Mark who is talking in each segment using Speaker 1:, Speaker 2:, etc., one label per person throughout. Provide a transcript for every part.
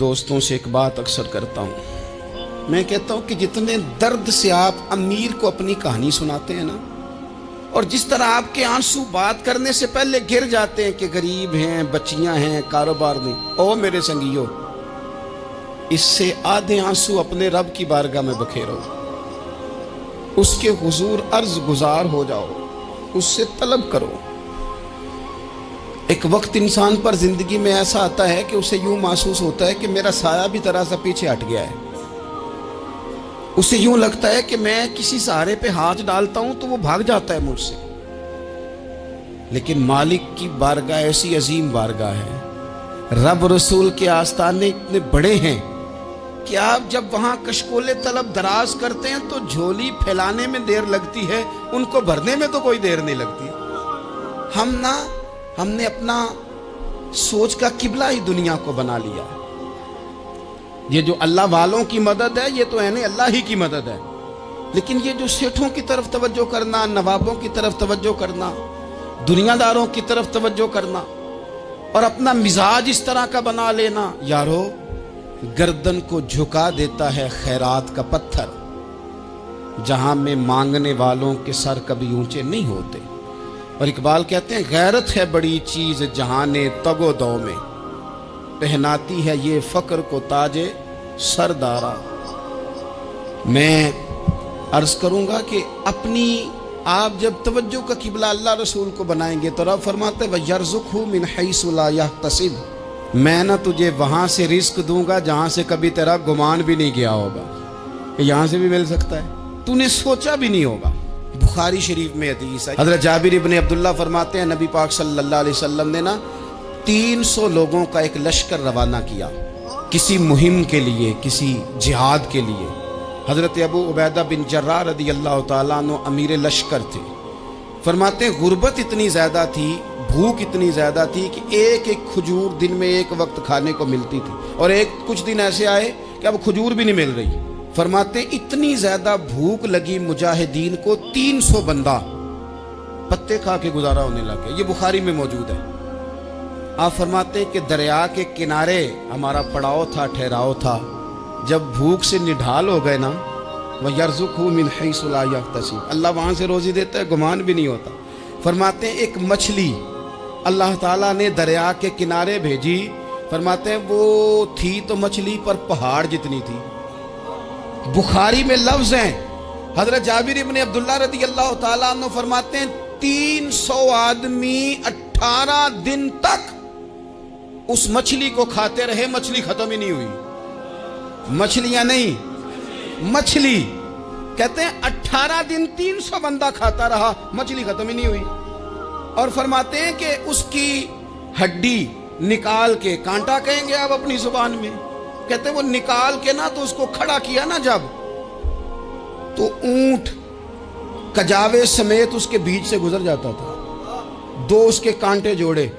Speaker 1: दोस्तों से एक बात अक्सर करता हूँ। मैं कहता हूँ कि जितने दर्द से आप अमीर को अपनी कहानी सुनाते हैं ना, और जिस तरह आपके आंसू बात करने से पहले गिर जाते हैं कि गरीब हैं, बच्चियां हैं, कारोबार नहीं, ओ मेरे संगियो, इससे आधे आंसू अपने रब की बारगाह में बखेरो, उसके हुजूर अर्ज गुजार हो जाओ, उससे तलब करो। एक वक्त इंसान पर जिंदगी में ऐसा आता है कि उसे यूं महसूस होता है कि मेरा साया भी तरह सा पीछे हट गया है। उसे यूं लगता है कि मैं किसी सहारे पे हाथ डालता हूं तो वो भाग जाता है मुझसे। लेकिन मालिक की बारगाह ऐसी अजीम बारगाह है, रब रसूल के आस्ताने इतने बड़े हैं कि आप जब वहां कशकोले तलब दराज करते हैं तो झोली फैलाने में देर लगती है, उनको भरने में तो कोई देर नहीं लगती। हमने अपना सोच का किबला ही दुनिया को बना लिया। ये जो अल्लाह वालों की मदद है, ये तो है अल्लाह ही की मदद है। लेकिन ये जो सेठों की तरफ तवज्जो करना, नवाबों की तरफ तवज्जो करना, दुनियादारों की तरफ तवज्जो करना और अपना मिजाज इस तरह का बना लेना, यारो गर्दन को झुका देता है खैरात का पत्थर, जहां में मांगने वालों के सर कभी ऊंचे नहीं होते। और इकबाल कहते हैं, गैरत है बड़ी चीज जहाने तगो दो में, पहनाती है ये फक्र को ताजे सरदारा। मैं अर्ज करूंगा कि अपनी आप जब तवज्जो का किबला अल्लाह रसूल को बनाएंगे तो रब फरमाते वयरज़ुक़हु मिन हैसु ला यहतसिब, मैं ना तुझे वहां से रिस्क दूंगा जहां से कभी तेरा गुमान भी नहीं गया होगा कि यहां से भी मिल सकता है, तूने सोचा भी नहीं होगा। बुखारी शरीफ में हदीस है, हज़रत जाबिर इब्न अब्दुल्लाह फरमाते हैं नबी पाक सल्लल्लाहु अलैहि वसल्लम ने ना 300 लोगों का एक लश्कर रवाना किया किसी मुहिम के लिए, किसी जिहाद के लिए। हज़रत अबू उबैदा बिन जर्राह रदी अल्लाह तआला अन्हु अमीर लश्कर थे। फरमाते हैं गुर्बत इतनी ज़्यादा थी, भूख इतनी ज़्यादा थी कि एक एक खजूर दिन में एक वक्त खाने को मिलती थी, और कुछ दिन ऐसे आए कि अब खजूर भी नहीं मिल रही। फरमाते इतनी ज़्यादा भूख लगी मुजाहिदीन को, 300 बंदा पत्ते खा के गुजारा होने लगे। ये बुखारी में मौजूद है। आप फरमाते हैं कि दरिया के किनारे हमारा पड़ाव था, ठहराव था। जब भूख से निढाल हो गए ना, वयरज़ुक़हु मिन हैसु ला यहतसिब, अल्लाह वहाँ से रोज़ी देता है, गुमान भी नहीं होता। फरमाते हैं एक मछली अल्लाह ताला ने दरिया के किनारे भेजी। फरमाते हैं वो थी तो मछली पर पहाड़ जितनी थी। बुखारी में लफ्ज़ हैं, हज़रत जाबिर इब्न अब्दुल्लाह रज़ी अल्लाह ताला अन्हु फरमाते हैं 300 आदमी 18 दिन तक उस मछली को खाते रहे, मछली खत्म ही नहीं हुई। मछलियां नहीं, मछली। कहते हैं 18 दिन 300 बंदा खाता रहा, मछली खत्म ही नहीं हुई। और फरमाते हैं कि उसकी हड्डी निकाल के, कांटा कहेंगे आप अपनी जुबान में, कहते हैं वो निकाल के ना तो उसको खड़ा किया ना जब, तो ऊंट कजावे समेत उसके बीच से गुजर जाता था। 2 उसके कांटे जोड़े।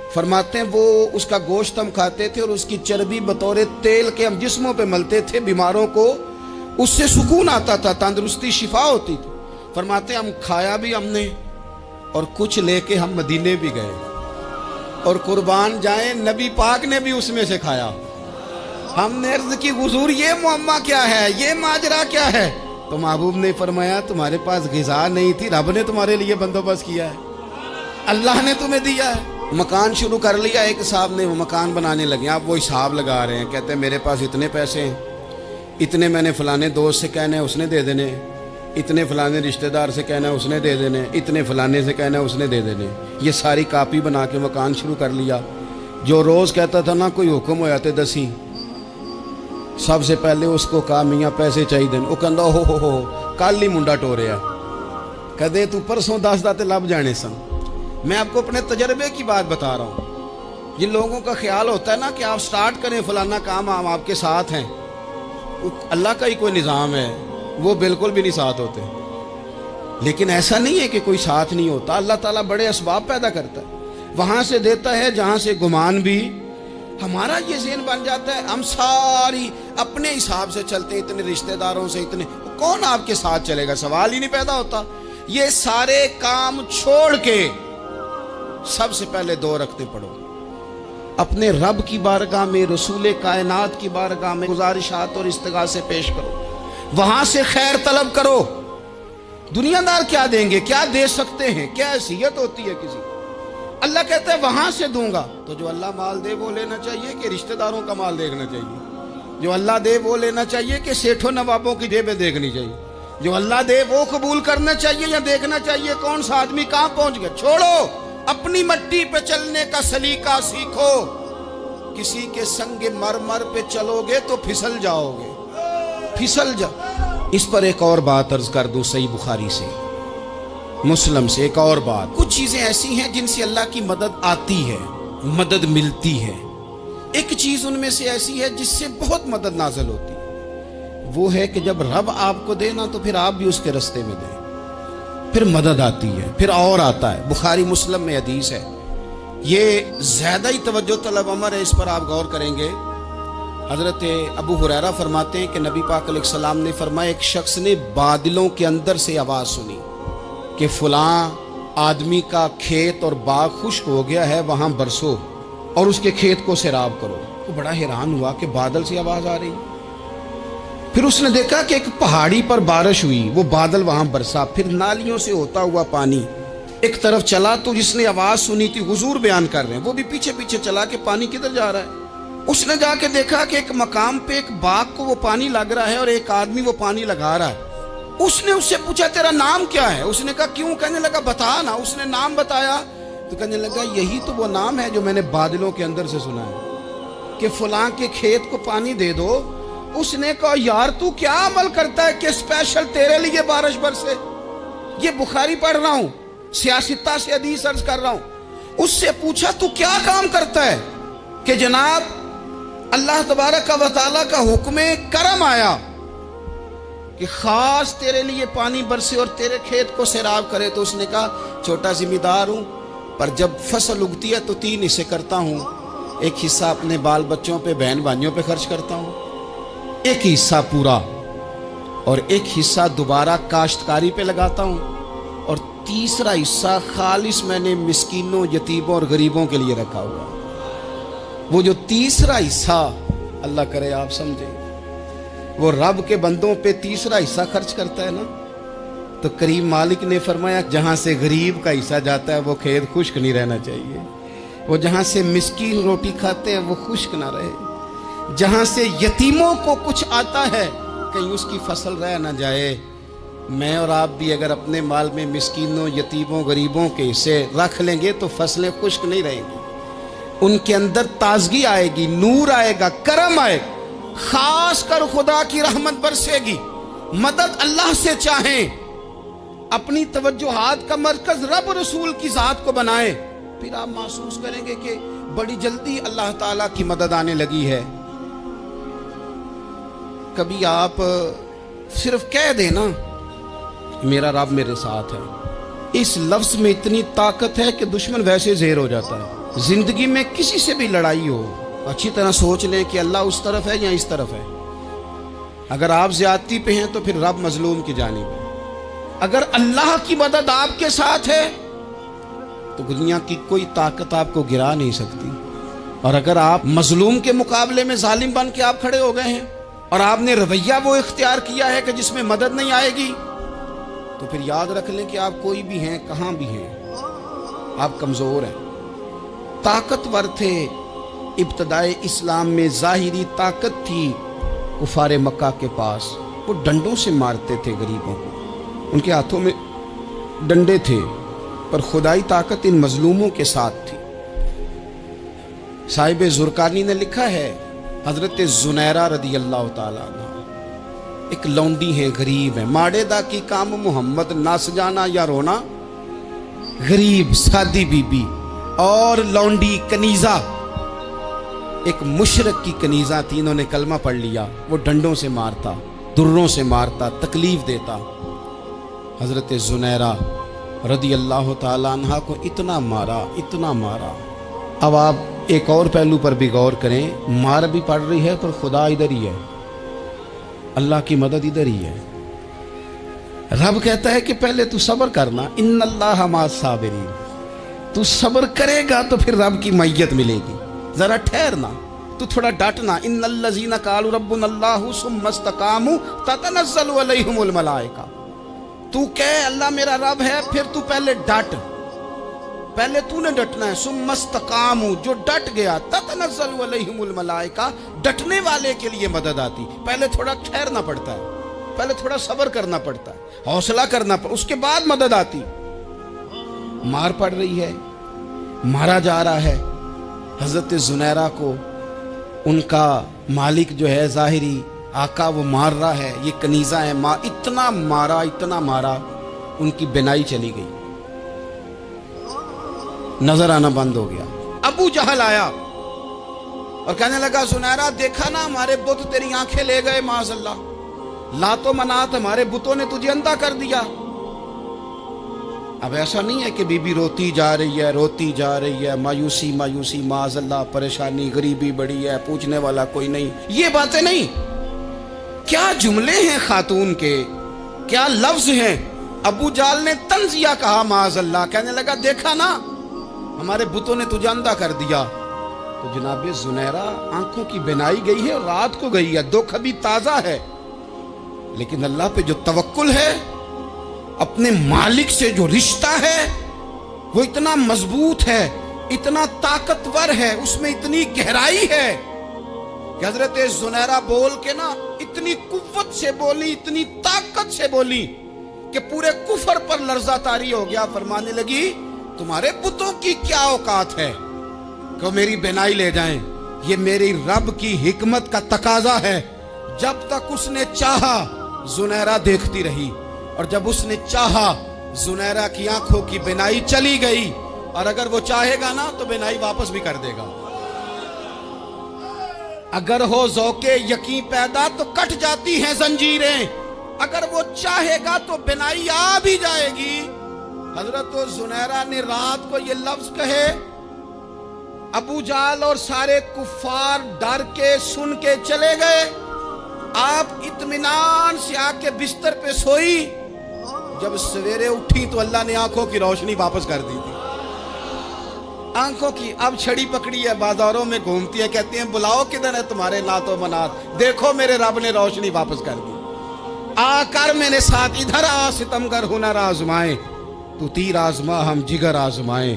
Speaker 1: फरमाते हैं वो उसका गोश्त हम खाते थे और उसकी चर्बी बतौर तेल के हम जिस्मों पे मलते थे, बीमारों को उससे सुकून आता था, तंदुरुस्ती शिफा होती थी। फरमाते हैं हम खाया भी हमने और कुछ लेके हम मदीने भी गए, और कुर्बान जाए नबी पाक ने भी उसमें से खाया। हमने अर्ज की हुजूर ये मुअम्मा क्या है, ये माजरा क्या है? तो महबूब ने फरमाया तुम्हारे पास ग़िज़ा नहीं थी, रब ने तुम्हारे लिए बंदोबस्त किया है, अल्लाह ने तुम्हें दिया है। मकान शुरू कर लिया एक साहब ने, वो मकान बनाने लगे। आप वो हिसाब लगा रहे हैं, कहते हैं मेरे पास इतने पैसे हैं, इतने मैंने फलाने दोस्त से कहना है उसने दे देने, इतने फलाने रिश्तेदार से कहना है उसने दे देने, इतने फलाने से कहना है उसने दे देने। ये सारी कापी बना के मकान शुरू कर लिया। जो रोज़ कहता था ना कोई हुक्म हो जाते 10, सबसे पहले उसको कहा मियाँ पैसे चाहिए। वो कहता हो कल ही मुंडा टोरिया, कहते तू परसों 10 दाते लब जाने सन। मैं आपको अपने तजर्बे की बात बता रहा हूँ। जिन लोगों का ख्याल होता है ना कि आप स्टार्ट करें फलाना काम, हम आपके साथ हैं, अल्लाह का ही कोई निज़ाम है, वो बिल्कुल भी नहीं साथ होते। लेकिन ऐसा नहीं है कि कोई साथ नहीं होता, अल्लाह ताला बड़े असबाब पैदा करता है, वहाँ से देता है जहाँ से गुमान भी। हमारा ये ज़हन बन जाता है, हम सारी अपने हिसाब से चलते हैं, इतने रिश्तेदारों से, इतने कौन आपके साथ चलेगा, सवाल ही नहीं पैदा होता। ये सारे काम छोड़ के सबसे पहले 2 रखते पढ़ो। اپنے رب کی بارگاہ میں، رسول کائنات کی بارگاہ میں گزارشات اور استغاثے پیش کرو، وہاں سے خیر طلب کرو۔ دنیا دار کیا دیں گے، کیا دے سکتے ہیں، کیا حیثیت ہوتی ہے کسی؟ اللہ کہتا ہے وہاں سے دوں گا۔ تو جو اللہ مال دے وہ لینا چاہیے کہ رشتہ داروں کا مال دیکھنا چاہیے؟ جو اللہ دے وہ لینا چاہیے کہ سیٹھوں نوابوں کی جیبیں دیکھنی چاہیے؟ جو اللہ دے وہ قبول کرنا چاہیے یا دیکھنا چاہیے کون سا آدمی کہاں پہنچ گیا؟ چھوڑو، اپنی مٹی پہ چلنے کا سلیقہ سیکھو۔ کسی کے سنگ مرمر پہ چلو گے تو پھسل جاؤ گے، پھسل جاؤ۔ اس پر ایک اور بات عرض کر دوں، صحیح بخاری سے، مسلم سے ایک اور بات۔ کچھ چیزیں ایسی ہیں جن سے اللہ کی مدد آتی ہے، مدد ملتی ہے۔ ایک چیز ان میں سے ایسی ہے جس سے بہت مدد نازل ہوتی ہے، وہ ہے کہ جب رب آپ کو دے نا تو پھر آپ بھی اس کے رستے میں دیں، پھر مدد آتی ہے، پھر اور آتا ہے۔ بخاری مسلم میں حدیث ہے، یہ زیادہ ہی توجہ طلب امر ہے، اس پر آپ غور کریں گے۔ حضرت ابو ہریرہ فرماتے ہیں کہ نبی پاک علیہ السلام نے فرمایا ایک شخص نے بادلوں کے اندر سے آواز سنی کہ فلاں آدمی کا کھیت اور باغ خشک ہو گیا ہے، وہاں برسو اور اس کے کھیت کو سیراب کرو۔ وہ بڑا حیران ہوا کہ بادل سے آواز آ رہی۔ پھر اس نے دیکھا کہ ایک پہاڑی پر بارش ہوئی، وہ بادل وہاں برسا، پھر نالیوں سے ہوتا ہوا پانی ایک طرف چلا۔ تو جس نے آواز سنی تھی، حضور بیان کر رہے ہیں، وہ بھی پیچھے پیچھے چلا کہ پانی کدھر جا رہا ہے۔ اس نے جا کے دیکھا کہ ایک مقام پہ ایک باغ کو وہ پانی لگ رہا ہے اور ایک آدمی وہ پانی لگا رہا ہے۔ اس نے اس سے پوچھا تیرا نام کیا ہے؟ اس نے کہا کیوں؟ کہنے لگا بتا نا۔ اس نے نام بتایا تو کہنے لگا یہی تو وہ نام ہے جو میں نے بادلوں کے اندر سے سنا ہے کہ فلاں کے کھیت کو پانی دے دو۔ اس نے کہا یار تو کیا عمل کرتا ہے کہ اسپیشل تیرے لیے بارش برسے؟ یہ بخاری پڑھ رہا ہوں، سیاستہ سے حدیث عرض کر رہا ہوں۔ اس سے پوچھا تو کیا کام کرتا ہے کہ جناب اللہ تبارک و تعالیٰ کا حکم کرم آیا کہ خاص تیرے لیے پانی برسے اور تیرے کھیت کو سیراب کرے؟ تو اس نے کہا چھوٹا ذمہ دار ہوں، پر جب فصل اگتی ہے تو 3 حصے کرتا ہوں۔ ایک حصہ اپنے بال بچوں پہ، بہن بھائیوں پہ خرچ کرتا ہوں، ایک حصہ پورا، اور ایک حصہ دوبارہ کاشتکاری پہ لگاتا ہوں، اور تیسرا حصہ خالص میں نے مسکینوں، یتیموں اور غریبوں کے لیے رکھا ہوا۔ وہ جو تیسرا حصہ، اللہ کرے آپ سمجھیں، وہ رب کے بندوں پہ تیسرا حصہ خرچ کرتا ہے نا، تو کریم مالک نے فرمایا جہاں سے غریب کا حصہ جاتا ہے وہ کھیت خشک نہیں رہنا چاہیے، وہ جہاں سے مسکین روٹی کھاتے ہیں وہ خشک نہ رہے، جہاں سے یتیموں کو کچھ آتا ہے کہیں اس کی فصل رہ نہ جائے۔ میں اور آپ بھی اگر اپنے مال میں مسکینوں، یتیموں، غریبوں کے حصے رکھ لیں گے تو فصلیں خشک نہیں رہیں گی، ان کے اندر تازگی آئے گی، نور آئے گا، کرم آئے گا، خاص کر خدا کی رحمت برسے گی۔ مدد اللہ سے چاہیں، اپنی توجہات کا مرکز رب رسول کی ذات کو بنائیں، پھر آپ محسوس کریں گے کہ بڑی جلدی اللہ تعالیٰ کی مدد آنے لگی ہے۔ کبھی آپ صرف کہہ دیں نا میرا رب میرے ساتھ ہے، اس لفظ میں اتنی طاقت ہے کہ دشمن ویسے زہر ہو جاتا ہے۔ زندگی میں کسی سے بھی لڑائی ہو، اچھی طرح سوچ لیں کہ اللہ اس طرف ہے یا اس طرف ہے۔ اگر آپ زیادتی پہ ہیں تو پھر رب مظلوم کی جانب ہے۔ اگر اللہ کی مدد آپ کے ساتھ ہے تو دنیا کی کوئی طاقت آپ کو گرا نہیں سکتی، اور اگر آپ مظلوم کے مقابلے میں ظالم بن کے آپ کھڑے ہو گئے ہیں اور آپ نے رویہ وہ اختیار کیا ہے کہ جس میں مدد نہیں آئے گی، تو پھر یاد رکھ لیں کہ آپ کوئی بھی ہیں، کہاں بھی ہیں، آپ کمزور ہیں۔ طاقتور تھے ابتدائے اسلام میں، ظاہری طاقت تھی کفار مکہ کے پاس، وہ ڈنڈوں سے مارتے تھے غریبوں کو، ان کے ہاتھوں میں ڈنڈے تھے، پر خدائی طاقت ان مظلوموں کے ساتھ تھی۔ صاحب زرقانی نے لکھا ہے، حضرت زنیرہ رضی اللہ تعالیٰ عنہ ایک لونڈی ہیں، غریب ہیں، ماڑے دا کی کام محمد نس جانا یا رونا، غریب سادی بی بی اور لونڈی کنیزہ، ایک مشرک کی کنیزہ تھی، انہوں نے کلمہ پڑھ لیا، وہ ڈنڈوں سے مارتا، دروں سے مارتا، تکلیف دیتا۔ حضرت زنیرہ رضی اللہ تعالیٰ عنہ کو اتنا مارا، اتنا مارا۔ اب آپ ایک اور پہلو پر بھی غور کریں، مار بھی پڑ رہی ہے پر خدا ادھر ہی ہے، اللہ کی مدد ادھر ہی ہے۔ رب کہتا ہے کہ پہلے تو صبر کرنا، ان اللہ مع الصابرین، تو صبر کرے گا تو پھر رب کی معیت ملے گی۔ जरा ठहरना, तू थोड़ा डटना। इन्नल्लज़ीना क़ालू रब्बुनल्लाहु सुम्मा इस्तक़ामू ततनज़्ज़लु अलैहिमुल मलाइका। तू कह अल्लाह मेरा रब है, फिर तू पहले डट, पहले तूने डटना है। सुम्मा इस्तक़ामू, जो डट गया, ततनज़्ज़लु अलैहिमुल मलाइका, डटने वाले के लिए मदद आती। पहले थोड़ा ठहरना पड़ता है, पहले थोड़ा सब्र करना पड़ता है, हौसला करना पड़ता, उसके बाद मदद आती। मार पड़ रही है, मारा जा रहा है। हजरत जुनैरा को उनका मालिक जो है ज़ाहिरी आका वो मार रहा है, ये कनीज़ा है। इतना मारा, उनकी बिनाई चली गई, नजर आना बंद हो गया। अबू जहल आया और कहने लगा, जुनैरा देखा ना हमारे बुत तेरी आंखें ले गए, माज़अल्लाह, लातो मनात हमारे बुतों ने तुझे अंधा कर दिया। अब ऐसा नहीं है कि बीबी रोती जा रही है, मायूसी माज़अल्लाह, परेशानी, गरीबी बड़ी है, पूछने वाला कोई नहीं, ये बातें नहीं। क्या जुमले हैं खातून के, क्या लफ्ज हैं। अबू जाल ने तंजिया कहा, माज़अल्लाह, कहने लगा देखा ना हमारे बुतों ने तुझे अंधा कर दिया। तो जनाब जुनैरा आंखों की बिनाई गई है और रात को गई है, दुख अभी ताजा है, लेकिन अल्लाह पे जो तवक्कुल है, अपने मालिक से जो रिश्ता है वो इतना मजबूत है, इतना ताकतवर है, उसमें इतनी गहराई है कि हजरत जुनैरा बोल के ना इतनी कुव्वत से बोली, इतनी ताकत से बोली कि पूरे कुफर पर लर्जा तारी हो गया। फरमाने लगी, तुम्हारे बुतों की क्या औकात है कि मेरी बिनाई ले जाएं, ये मेरी रब की हिकमत का तकाजा है। जब तक उसने चाहा जुनैरा देखती रही, और जब उसने चाहा जुनैरा की आंखों की बिनाई चली गई, और अगर वो चाहेगा ना तो बिनाई वापस भी कर देगा। अगर हो ज़ौक़े यकीन पैदा तो कट जाती हैं जंजीरें, अगर वो चाहेगा तो बिनाई आ भी जाएगी। हजरत जुनैरा ने रात को ये लफ्ज कहे, अबू जाल और सारे कुफ्फार डर के सुन के चले गए। आप इत्मीनान से आके बिस्तर पे सोई। जब सवेरे उठी तो अल्लाह ने आंखों की रोशनी वापस कर दी थी। आंखों की अब छड़ी पकड़ी है, बाजारों में घूमती है, कहती है बुलाओ किधर है तुम्हारे नातो मनात, देखो मेरे रब ने रोशनी वापस कर दी। आकर मेरे साथ इधर आ, सितमगर हुनर आजमाए, तू तीर आजमा हम जिगर आजमाए।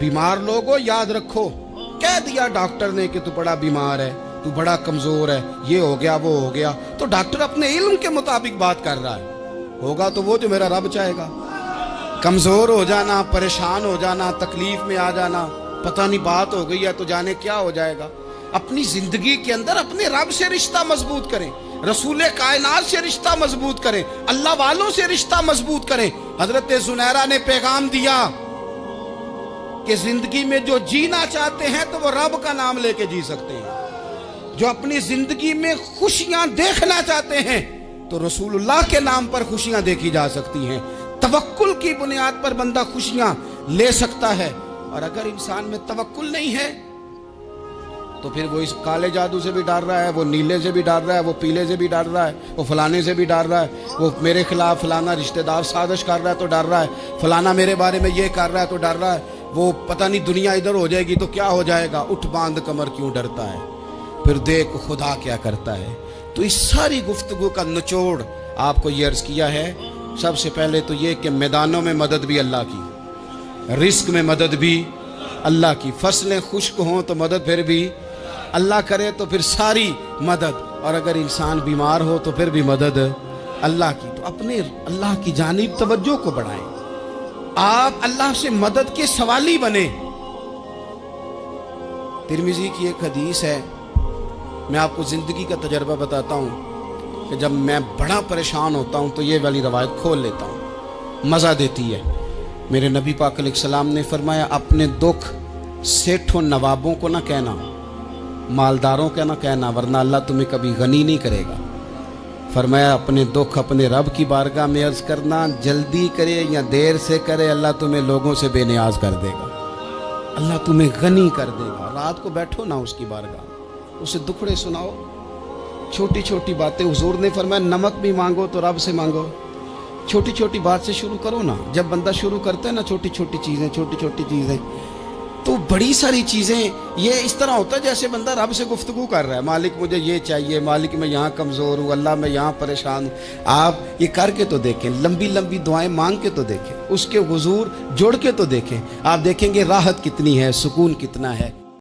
Speaker 1: बीमार लोगों याद रखो, कह दिया डॉक्टर ने कि तू बड़ा बीमार है, तू बड़ा कमजोर है, ये हो गया वो हो गया, तो डॉक्टर अपने इल्म के मुताबिक बात कर रहा है, होगा तो वो जो मेरा रब चाहेगा। कमजोर हो जाना, परेशान हो जाना, तकलीफ में आ जाना, पता नहीं बात हो गई है तो जाने क्या हो जाएगा। अपनी जिंदगी के अंदर अपने रब से रिश्ता मजबूत करें, रसूल कायनात से रिश्ता मजबूत करें, अल्लाह वालों से रिश्ता मजबूत करें। हजरत जुनैरा ने पैगाम दिया कि जिंदगी में जो जीना चाहते हैं तो वो रब का नाम लेके जी सकते हैं। जो अपनी जिंदगी में खुशियां देखना चाहते हैं तो रसूलुल्लाह के नाम पर खुशियां देखी जा सकती हैं। तवक्कुल की बुनियाद पर बंदा खुशियां ले सकता है। और अगर इंसान में तवक्कुल नहीं है तो फिर वो इस काले जादू से भी डर रहा है, वो नीले से भी डर रहा है, वो पीले से भी डर रहा है, वो फलाने से भी डर रहा है, वो मेरे खिलाफ फलाना रिश्तेदार साजिश कर रहा है तो डर रहा है, फलाना मेरे बारे में ये कर रहा है तो डर रहा है, वो पता नहीं दुनिया इधर हो जाएगी तो क्या हो जाएगा, उठ बांध कमर क्यों डरता है, फिर देख खुदा क्या करता है। तो इस सारी गुफ्तगू का निचोड़ आपको ये अर्ज किया है। सबसे पहले तो ये कि मैदानों में मदद भी अल्लाह की, रिस्क में मदद भी अल्लाह की, फसलें खुश्क हों तो मदद फिर भी अल्लाह करे, तो फिर सारी मदद, और अगर इंसान बीमार हो तो फिर भी मदद अल्लाह की। तो अपने अल्लाह की जानिब तवज्जो को बढ़ाएं, आप अल्लाह से मदद के सवाली बने। तिरमिजी की एक हदीस है, मैं आपको ज़िंदगी का तजर्बा बताता हूँ कि जब मैं बड़ा परेशान होता हूँ तो ये वाली रवायत खोल लेता हूँ, मज़ा देती है। मेरे नबी पाक अलैहिस्सलाम ने फरमाया, अपने दुख सेठों नवाबों को ना कहना, मालदारों का ना कहना, वरना अल्लाह तुम्हें कभी गनी नहीं करेगा। फरमाया अपने दुख अपने रब की बारगाह में अर्ज़ करना, जल्दी करे या देर से करे अल्लाह तुम्हें लोगों से बेनियाज कर देगा, अल्लाह तुम्हें गनी कर देगा। रात को बैठो ना उसकी बारगाह, उसे दुखड़े सुनाओ, छोटी छोटी बातें। हुजूर ने फरमाया नमक भी मांगो तो रब से मांगो, छोटी छोटी बात से शुरू करो ना। जब बंदा शुरू करता है ना छोटी छोटी चीज़ें तो बड़ी सारी चीज़ें, ये इस तरह होता है जैसे बंदा रब से गुफ्तगू कर रहा है, मालिक मुझे ये चाहिए, मालिक मैं यहाँ कमज़ोर हूँ, अल्लाह मैं यहाँ परेशान हूँ। आप ये करके तो देखें, लंबी लंबी दुआएं मांग के तो देखें, उसके हुजूर जुड़ के तो देखें, आप देखेंगे राहत कितनी है, सुकून कितना है।